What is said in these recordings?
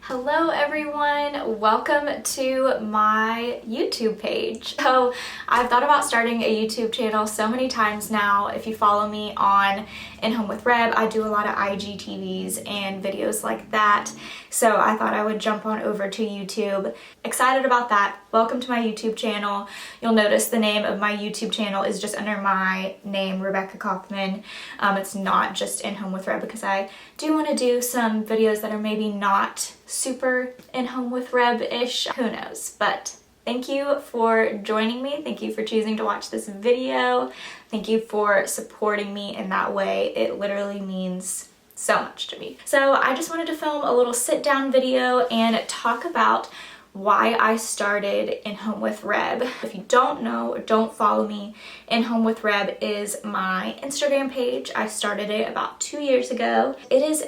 Hello everyone, welcome to my YouTube page. So I've thought about starting a YouTube channel so many times now. If you follow me on In Home with Reb, I do a lot of IGTVs and videos like that. So I thought I would jump on over to YouTube. Excited about that. Welcome to my YouTube channel. You'll notice the name of my YouTube channel is just under my name, Rebecca Kaufman. It's not just In Home with Reb because I do want to do some videos that are maybe not super In Home with Reb-ish. Who knows? But thank you for joining me. Thank you for choosing to watch this video. Thank you for supporting me in that way. It literally means so much to me. So I just wanted to film a little sit-down video and talk about why I started In Home with Reb. If you don't know or don't follow me, In Home with Reb is my Instagram page. I started it about 2 years ago. It is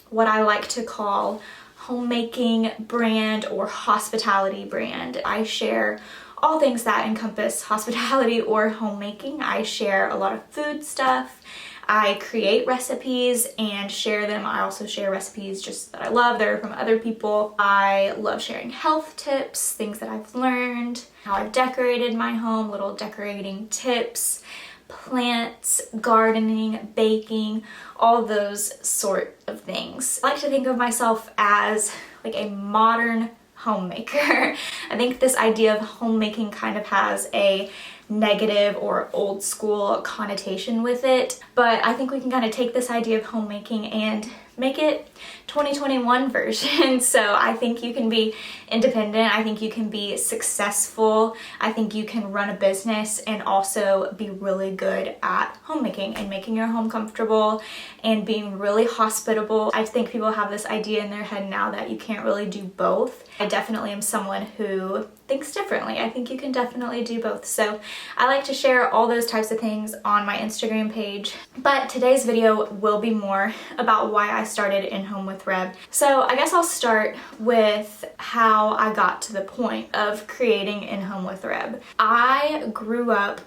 what I like to call homemaking brand or hospitality brand. I share all things that encompass hospitality or homemaking. I share a lot of food stuff. I create recipes and share them. I also share recipes just that I love that are from other people. I love sharing health tips, things that I've learned, how I've decorated my home, little decorating tips, plants, gardening, baking, all those sort of things. I like to think of myself as like a modern homemaker. I think this idea of homemaking kind of has a negative or old school connotation with it, but I think we can kind of take this idea of homemaking and make it 2021 version. So I think you can be independent. I think you can be successful. I think you can run a business and also be really good at homemaking and making your home comfortable and being really hospitable. I think people have this idea in their head now that you can't really do both. I definitely am someone who thinks differently. I think you can definitely do both. So I like to share all those types of things on my Instagram page. But today's video will be more about why I started In Home with Reb. So I guess I'll start with how I got to the point of creating In Home with Reb. I grew up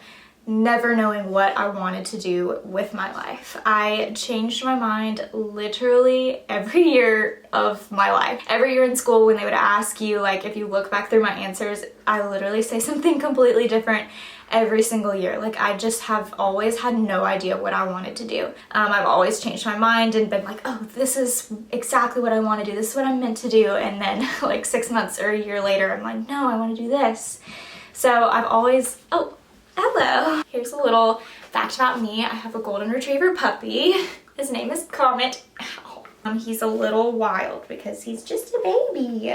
never knowing what I wanted to do with my life. I changed my mind literally every year of my life. Every year in school when they would ask you, like if you look back through my answers, I literally say something completely different every single year. Like I just have always had no idea what I wanted to do. I've always changed my mind and been like, oh, this is exactly what I want to do. This is what I'm meant to do. And then like 6 months or a year later, I'm like, no, I want to do this. So I've always, oh, hello. Here's a little fact about me. I have a golden retriever puppy. His name is Comet. Ow. He's a little wild because he's just a baby.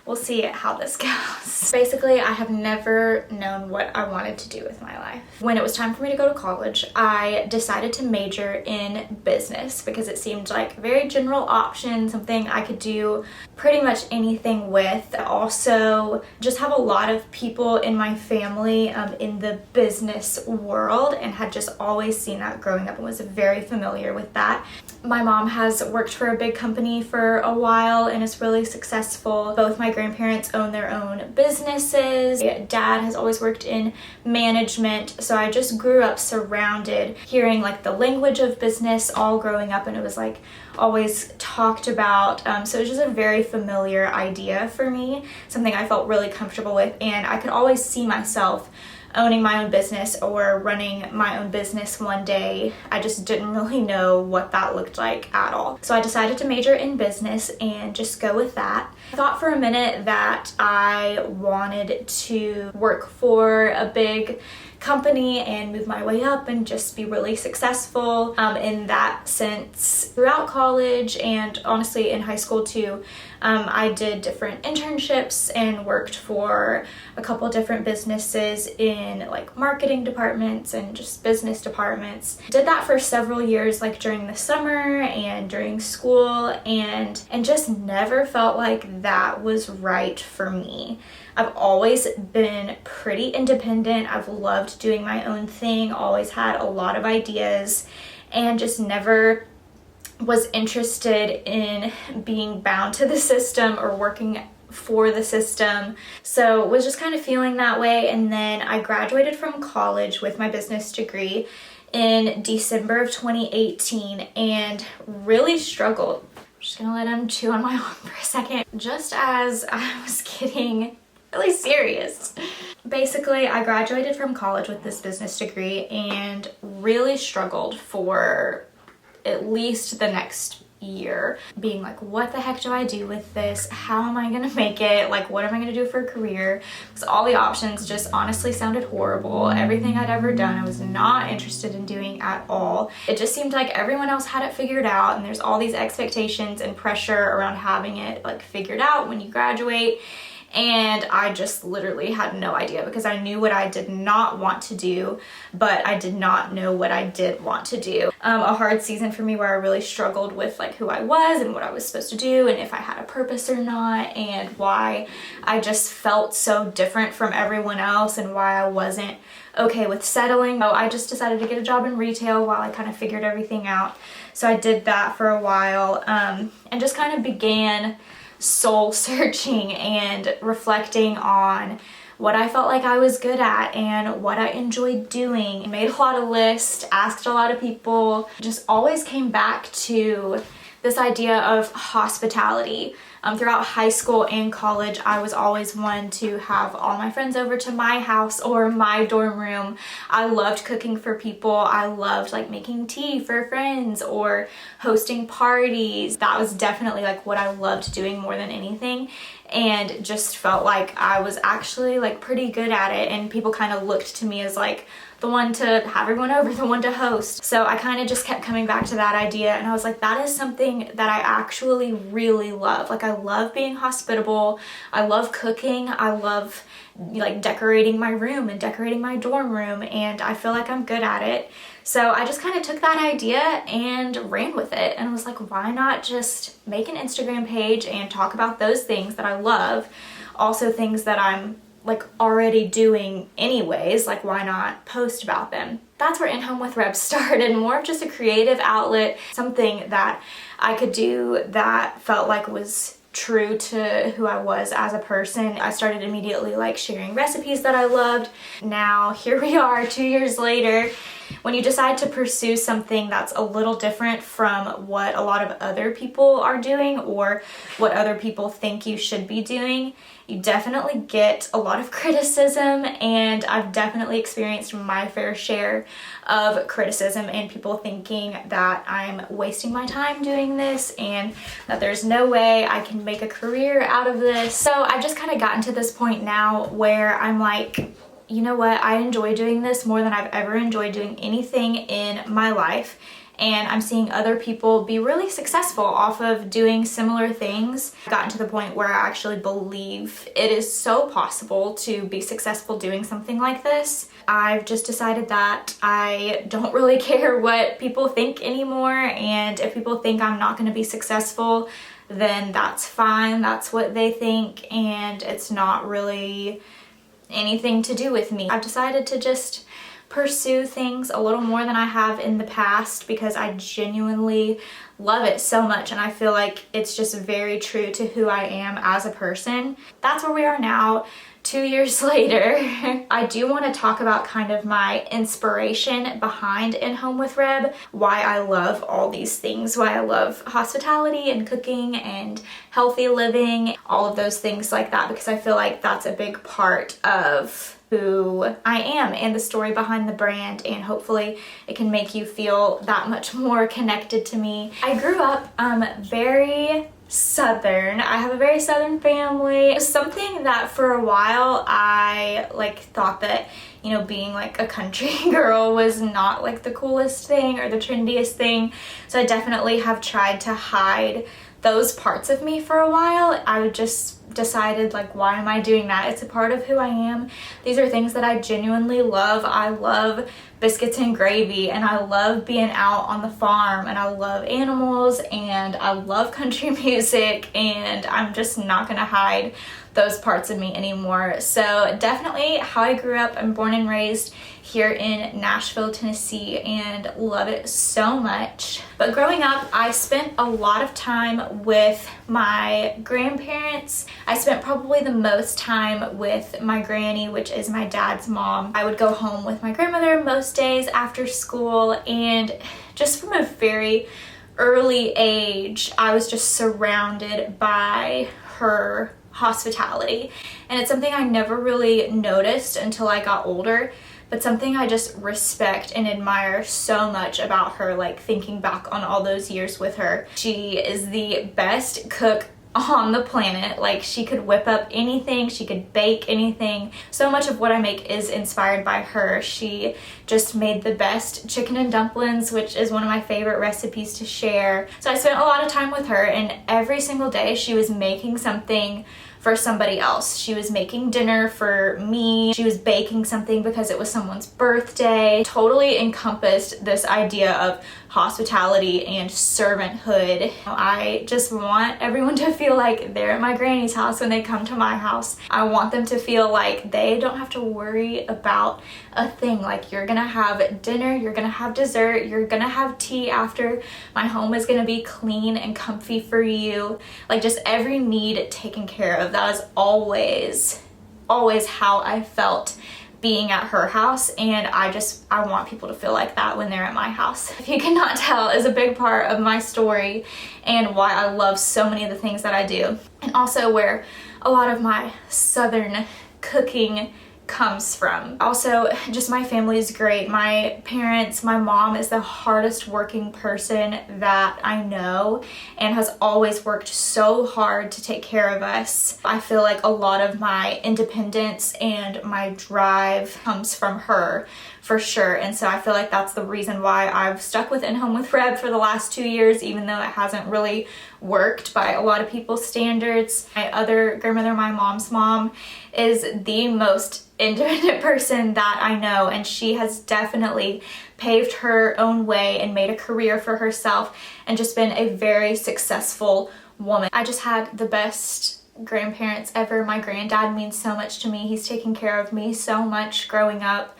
We'll see how this goes. Basically, I have never known what I wanted to do with my life. When it was time for me to go to college, I decided to major in business because it seemed like a very general option, something I could do pretty much anything with. I also just have a lot of people in my family in the business world and had just always seen that growing up and was very familiar with that. My mom has worked for a big company for a while and is really successful. Both my grandparents own their own businesses. Dad has always worked in management. So I just grew up surrounded, hearing like the language of business all growing up, and it was like always talked about. So it was just a very familiar idea for me, something I felt really comfortable with, and I could always see myself owning my own business or running my own business one day. I just didn't really know what that looked like at all. So I decided to major in business and just go with that. I thought for a minute that I wanted to work for a big company and move my way up and just be really successful in that sense. Throughout college and honestly in high school too, I did different internships and worked for a couple different businesses in like marketing departments and just business departments. Did that for several years, like during the summer and during school, and just never felt like that was right for me. I've always been pretty independent. I've loved doing my own thing, always had a lot of ideas, and just never was interested in being bound to the system or working for the system. So was just kind of feeling that way. And then I graduated from college with my business degree in December of 2018 and really struggled Just gonna let him chew on my arm for a second. Just as I was getting really serious. Basically, I graduated from college with this business degree and really struggled for at least the next year, being like, what the heck do I do with this? How am I gonna make it? Like, what am I gonna do for a career? Because all the options just honestly sounded horrible. Everything I'd ever done, I was not interested in doing at all. It just seemed like everyone else had it figured out, and there's all these expectations and pressure around having it like figured out when you graduate. And I just literally had no idea, because I knew what I did not want to do, but I did not know what I did want to do. A hard season for me where I really struggled with like who I was and what I was supposed to do and if I had a purpose or not, and why I just felt so different from everyone else and why I wasn't okay with settling. So I just decided to get a job in retail while I kind of figured everything out. So I did that for a while, and just kind of began soul searching and reflecting on what I felt like I was good at and what I enjoyed doing. I made a lot of lists, asked a lot of people, just always came back to this idea of hospitality. Throughout high school and college, I was always one to have all my friends over to my house or my dorm room. I loved cooking for people. I loved like making tea for friends or hosting parties. That was definitely like what I loved doing more than anything, and just felt like I was actually like pretty good at it, and people kind of looked to me as like the one to have everyone over, the one to host. So I kind of just kept coming back to that idea, and I was like, that is something that I actually really love. Like, I love being hospitable. I love cooking. I love like decorating my room and decorating my dorm room, and I feel like I'm good at it. So I just kind of took that idea and ran with it, and was like, why not just make an Instagram page and talk about those things that I love, also things that I'm like already doing anyways, like why not post about them? That's where In Home with Reb started, more of just a creative outlet, something that I could do that felt like was true to who I was as a person. I started immediately like sharing recipes that I loved. Now here we are 2 years later. When you decide to pursue something that's a little different from what a lot of other people are doing or what other people think you should be doing, you definitely get a lot of criticism, and I've definitely experienced my fair share of criticism and people thinking that I'm wasting my time doing this and that there's no way I can make a career out of this. So I've just kind of gotten to this point now where I'm like, you know what, I enjoy doing this more than I've ever enjoyed doing anything in my life. And I'm seeing other people be really successful off of doing similar things. I've gotten to the point where I actually believe it is so possible to be successful doing something like this. I've just decided that I don't really care what people think anymore, and if people think I'm not going to be successful, then that's fine. That's what they think, and it's not really anything to do with me. I've decided to just pursue things a little more than I have in the past because I genuinely love it so much, and I feel like it's just very true to who I am as a person. That's where we are now, 2 years later. I do want to talk about kind of my inspiration behind In Home with Reb, why I love all these things, why I love hospitality and cooking and healthy living, all of those things like that, because I feel like that's a big part of who I am and the story behind the brand, and hopefully it can make you feel that much more connected to me. I grew up very Southern. I have a very Southern family. It was something that for a while I like thought that, you know, being like a country girl was not like the coolest thing or the trendiest thing. So I definitely have tried to hide those parts of me for a while. I would just decided like, why am I doing that? It's a part of who I am. These are things that I genuinely love. I love biscuits and gravy, and I love being out on the farm, and I love animals, and I love country music, and I'm just not gonna hide those parts of me anymore. So definitely how I grew up. I'm born and raised here in Nashville, Tennessee, and love it so much. But growing up, I spent a lot of time with my grandparents. I spent probably the most time with my granny, which is my dad's mom. I would go home with my grandmother most days after school, and just from a very early age, I was just surrounded by her hospitality. And it's something I never really noticed until I got older, but something I just respect and admire so much about her, like thinking back on all those years with her. She is the best cook on the planet. Like, she could whip up anything, she could bake anything. So much of what I make is inspired by her. She just made the best chicken and dumplings, which is one of my favorite recipes to share. So I spent a lot of time with her, and every single day she was making something for somebody else. She was making dinner for me. She was baking something because it was someone's birthday. Totally encompassed this idea of hospitality and servanthood. I just want everyone to feel like they're at my granny's house when they come to my house. I want them to feel like they don't have to worry about a thing. Like, you're gonna have dinner, you're gonna have dessert, you're gonna have tea after. My home is gonna be clean and comfy for you. Like, just every need taken care of. That is always how I felt being at her house, and I want people to feel like that when they're at my house. If you cannot tell, is a big part of my story and why I love so many of the things that I do, and also where a lot of my southern cooking comes from. Also, just my family is great. My parents, my mom is the hardest working person that I know and has always worked so hard to take care of us. I feel like a lot of my independence and my drive comes from her, for sure. And so I feel like that's the reason why I've stuck with In Home with Reb for the last 2 years, even though it hasn't really worked by a lot of people's standards. My other grandmother, my mom's mom, is the most independent person that I know, and she has definitely paved her own way and made a career for herself and just been a very successful woman. I just had the best grandparents ever. My granddad means so much to me. He's taken care of me so much growing up.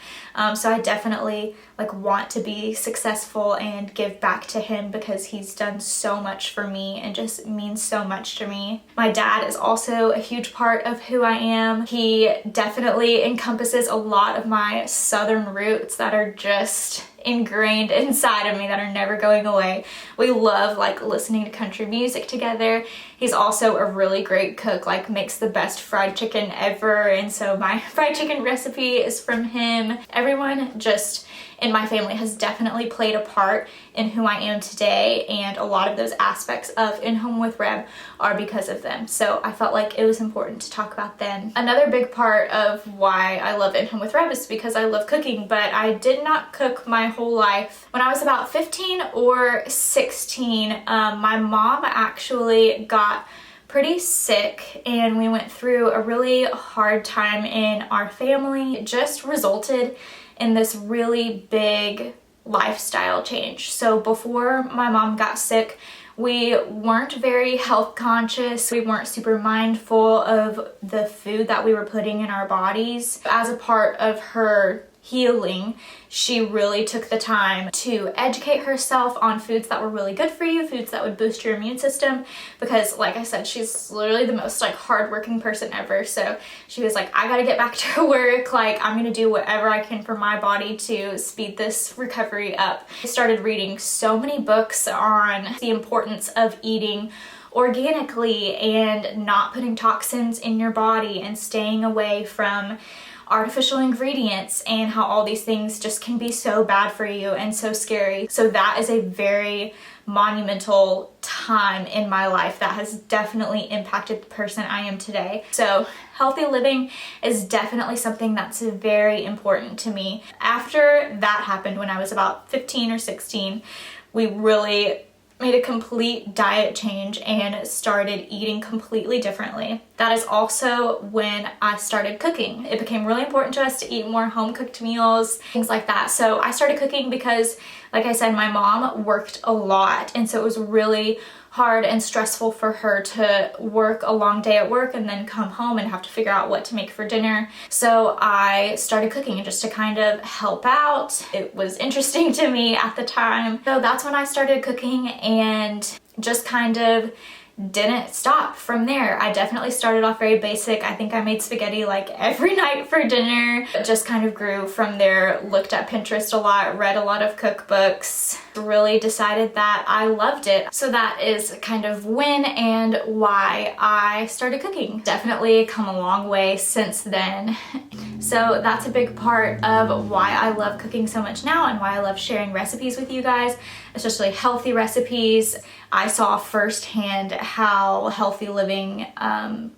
So I definitely want to be successful and give back to him because he's done so much for me and just means so much to me. My dad is also a huge part of who I am. He definitely encompasses a lot of my southern roots that are just ingrained inside of me, that are never going away. We love listening to country music together. He's also a really great cook, makes the best fried chicken ever, and so my fried chicken recipe is from him. Everyone just in my family has definitely played a part in who I am today, and a lot of those aspects of In Home with Reb are because of them. So I felt like it was important to talk about them. Another big part of why I love In Home with Reb is because I love cooking, but I did not cook my whole life. When I was about 15 or 16, my mom actually got pretty sick, and we went through a really hard time in our family. It just resulted in this really big lifestyle change. So before my mom got sick, we weren't very health conscious. We weren't super mindful of the food that we were putting in our bodies. As a part of her healing, she really took the time to educate herself on foods that were really good for you, foods that would boost your immune system, because like I said, she's literally the most hardworking person ever. So she was like, I gotta get back to work, I'm gonna do whatever I can for my body to speed this recovery up. I started reading so many books on the importance of eating organically and not putting toxins in your body and staying away from artificial ingredients, and how all these things just can be so bad for you and so scary. So that is a very monumental time in my life that has definitely impacted the person I am today. So healthy living is definitely something that's very important to me. After that happened, when I was about 15 or 16, we really made a complete diet change and started eating completely differently. That is also when I started cooking. It became really important to us to eat more home-cooked meals, things like that. So I started cooking because, like I said, my mom worked a lot, and so it was really hard and stressful for her to work a long day at work and then come home and have to figure out what to make for dinner. So I started cooking just to kind of help out. It was interesting to me at the time. So that's when I started cooking and just kind of didn't stop from there. I definitely started off very basic. I think I made spaghetti like every night for dinner. It just kind of grew from there, looked at Pinterest a lot, read a lot of cookbooks, really decided that I loved it. So that is kind of when and why I started cooking. Definitely come a long way since then. So that's a big part of why I love cooking so much now and why I love sharing recipes with you guys, especially healthy recipes. I saw firsthand how healthy living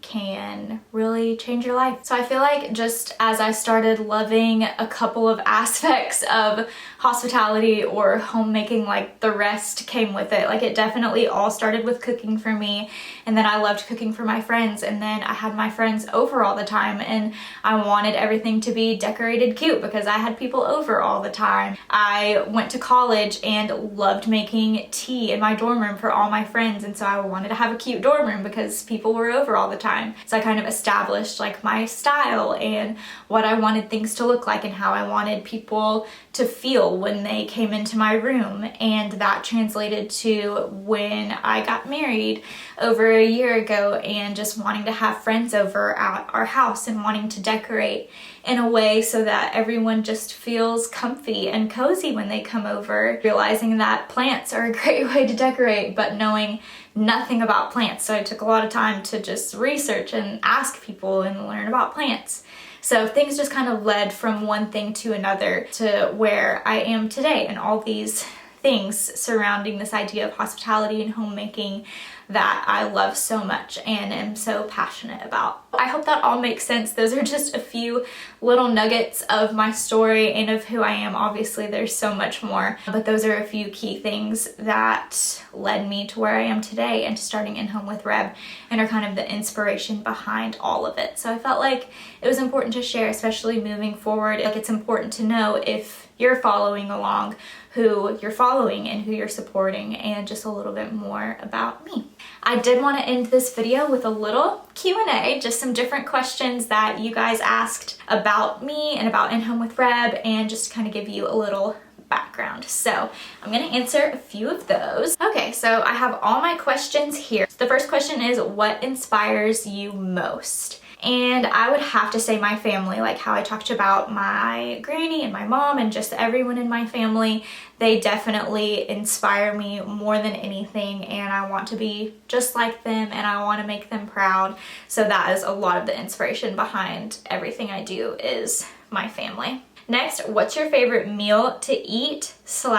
can really change your life. So I feel like just as I started loving a couple of aspects of hospitality or homemaking, like the rest came with it. Like it definitely all started with cooking for me, and then I loved cooking for my friends, and then I had my friends over all the time and I wanted everything to be decorated cute because I had people over all the time. I went to college and loved making tea in my dorm room for all my friends, and so I wanted to have a cute dorm room because people were over all the time. So I kind of established like my style and what I wanted things to look like and how I wanted people to feel when they came into my room, and that translated to when I got married over a year ago and just wanting to have friends over at our house and wanting to decorate in a way so that everyone just feels comfy and cozy when they come over, realizing that plants are a great way to decorate, but knowing nothing about plants. So I took a lot of time to just research and ask people and learn about plants. So things just kind of led from one thing to another to where I am today, and all these things surrounding this idea of hospitality and homemaking that I love so much and am so passionate about. I hope that all makes sense. Those are just a few little nuggets of my story and of who I am. Obviously, there's so much more, but those are a few key things that led me to where I am today and to starting In Home with Reb, and are kind of the inspiration behind all of it. So I felt like it was important to share, especially moving forward. Like, it's important to know if you're following along, who you're following and who you're supporting, and just a little bit more about me. I did want to end this video with a little Q&A, just some different questions that you guys asked about me and about In Home with Reb, and just to kind of give you a little background. So I'm going to answer a few of those. Okay, so I have all my questions here. The first question is, what inspires you most? And I would have to say my family, like how I talked about my granny and my mom and just everyone in my family. They definitely inspire me more than anything, and I want to be just like them and I want to make them proud. So that is a lot of the inspiration behind everything I do, is my family. Next, what's your favorite meal to eat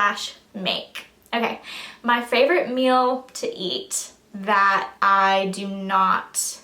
/ make? Okay, my favorite meal to eat that I do not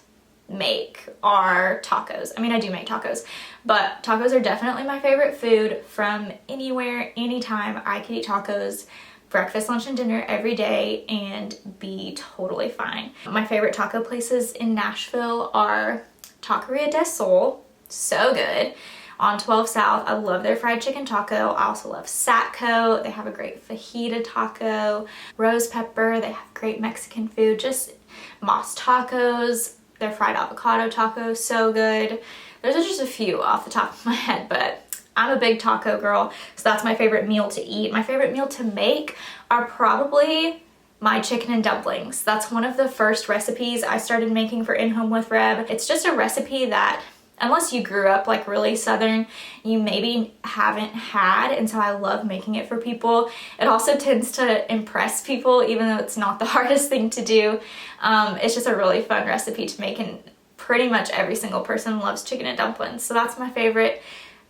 make are tacos. I mean, I do make tacos, but tacos are definitely my favorite food from anywhere, anytime. I could eat tacos breakfast, lunch, and dinner every day and be totally fine. My favorite taco places in Nashville are Taqueria del Sol, so good, on 12 South. I love their fried chicken taco. I also love Satco. They have a great fajita taco. Rose Pepper, they have great Mexican food. Just Moss Tacos, their fried avocado tacos, so good. Those are just a few off the top of my head, but I'm a big taco girl, so that's my favorite meal to eat. My favorite meal to make are probably my chicken and dumplings. That's one of the first recipes I started making for In Home with Reb. It's just a recipe that, unless you grew up like really Southern, you maybe haven't had, and so I love making it for people. It also tends to impress people, even though it's not the hardest thing to do. It's just a really fun recipe to make, and pretty much every single person loves chicken and dumplings. So that's my favorite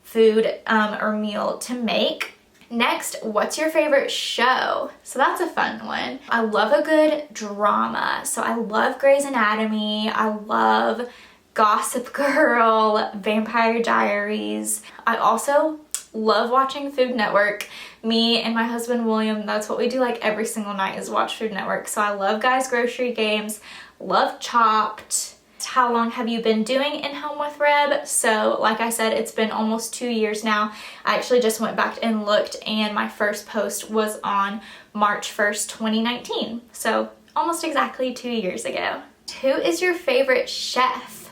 food or meal to make. Next, what's your favorite show? So that's a fun one. I love a good drama. So I love Grey's Anatomy. I love Gossip Girl, Vampire Diaries. I also love watching Food Network. Me and my husband William, that's what we do like every single night, is watch Food Network. So I love Guys Grocery Games, love Chopped. How long have you been doing In Home with Reb? So like I said, it's been almost 2 years now. I actually just went back and looked, and my first post was on March 1st, 2019. So almost exactly 2 years ago. Who is your favorite chef?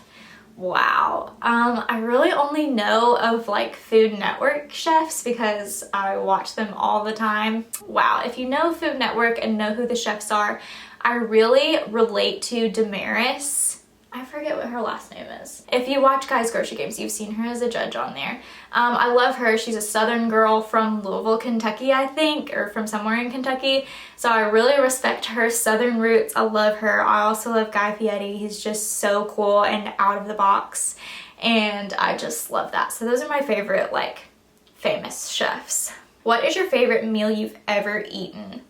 Wow. I really only know of like Food Network chefs because I watch them all the time. Wow. If you know Food Network and know who the chefs are, I really relate to Damaris. I forget what her last name is. If you watch Guys Grocery Games, you've seen her as a judge on there. I love her. She's a Southern girl from Louisville, Kentucky, I think, or from somewhere in Kentucky. So I really respect her Southern roots. I love her. I also love Guy Fieri. He's just so cool and out of the box. And I just love that. So those are my favorite, like, famous chefs. What is your favorite meal you've ever eaten?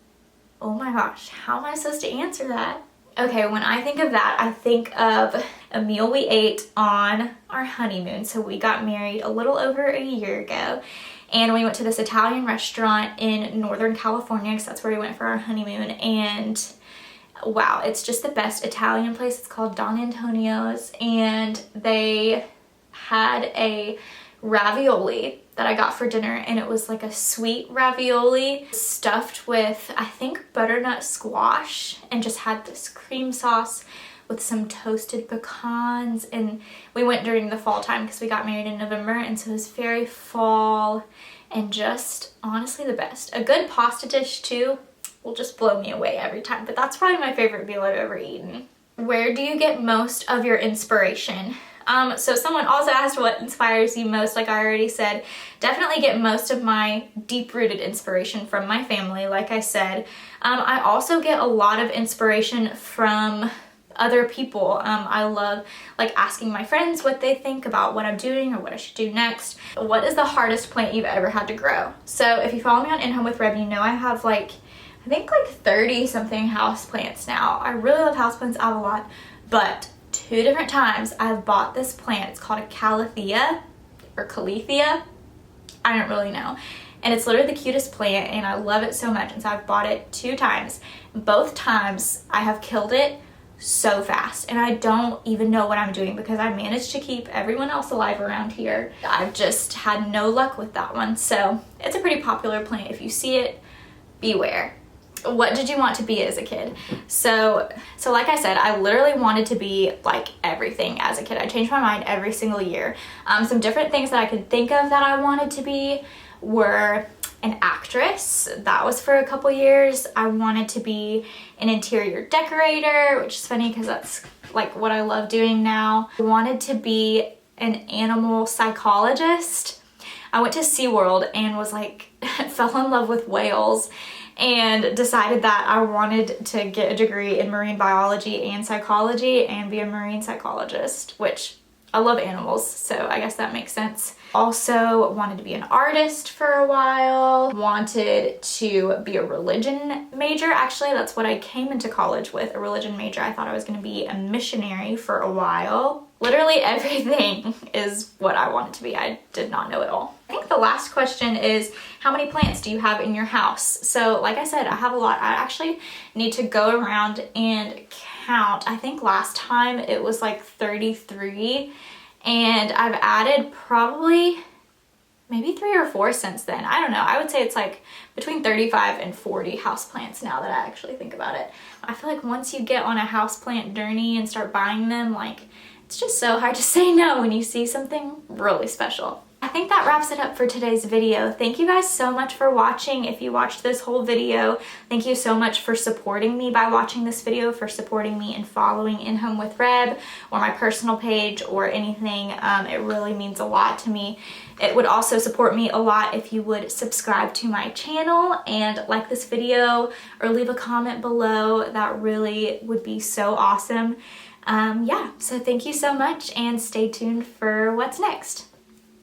Oh my gosh, how am I supposed to answer that? Okay, when I think of that, I think of a meal we ate on our honeymoon. So we got married a little over a year ago, and we went to this Italian restaurant in Northern California because that's where we went for our honeymoon. And wow, it's just the best Italian place. It's called Don Antonio's, and they had a ravioli that I got for dinner, and it was like a sweet ravioli stuffed with, I think, butternut squash, and just had this cream sauce with some toasted pecans. And we went during the fall time because we got married in November, and so it was very fall and just honestly the best. A good pasta dish too will just blow me away every time, but that's probably my favorite meal I've ever eaten. Where do you get most of your inspiration? So someone also asked what inspires you most. Like I already said, definitely get most of my deep-rooted inspiration from my family, like I said. I also get a lot of inspiration from other people. I love like asking my friends what they think about what I'm doing or what I should do next. What is the hardest plant you've ever had to grow? So if you follow me on In Home with Reb, you know I have like, I think like 30 something houseplants now. I really love houseplants. I have a lot, but 2 different times I've bought this plant. It's called a Calathea or Calathea. I don't really know. And it's literally the cutest plant, and I love it so much. And so I've bought it 2 times. Both times I have killed it so fast, and I don't even know what I'm doing because I managed to keep everyone else alive around here. I've just had no luck with that one. So it's a pretty popular plant. If you see it, beware. What did you want to be as a kid? So like I said, I literally wanted to be like everything as a kid. I changed my mind every single year. Some different things that I could think of that I wanted to be were an actress. That was for a couple years. I wanted to be an interior decorator, which is funny because that's like what I love doing now. I wanted to be an animal psychologist. I went to SeaWorld and was like, fell in love with whales, and decided that I wanted to get a degree in marine biology and psychology and be a marine psychologist, which I love animals, so I guess that makes sense. Also wanted to be an artist for a while, wanted to be a religion major. Actually, that's what I came into college with, a religion major. I thought I was going to be a missionary for a while. Literally everything is what I wanted to be. I did not know it all. I think the last question is, how many plants do you have in your house? So like I said, I have a lot. I actually need to go around and count. I think last time it was like 33, and I've added probably maybe 3 or 4 since then. I don't know. I would say it's like between 35 and 40 houseplants now that I actually think about it. I feel like once you get on a houseplant journey and start buying them, like, it's just so hard to say no when you see something really special. I think that wraps it up for today's video. Thank you guys so much for watching. If you watched this whole video, thank you so much for supporting me by watching this video, for supporting me and following In Home with Reb or my personal page or anything. It really means a lot to me. It would also support me a lot if you would subscribe to my channel and like this video or leave a comment below. That really would be so awesome. Yeah, so thank you so much, and stay tuned for what's next.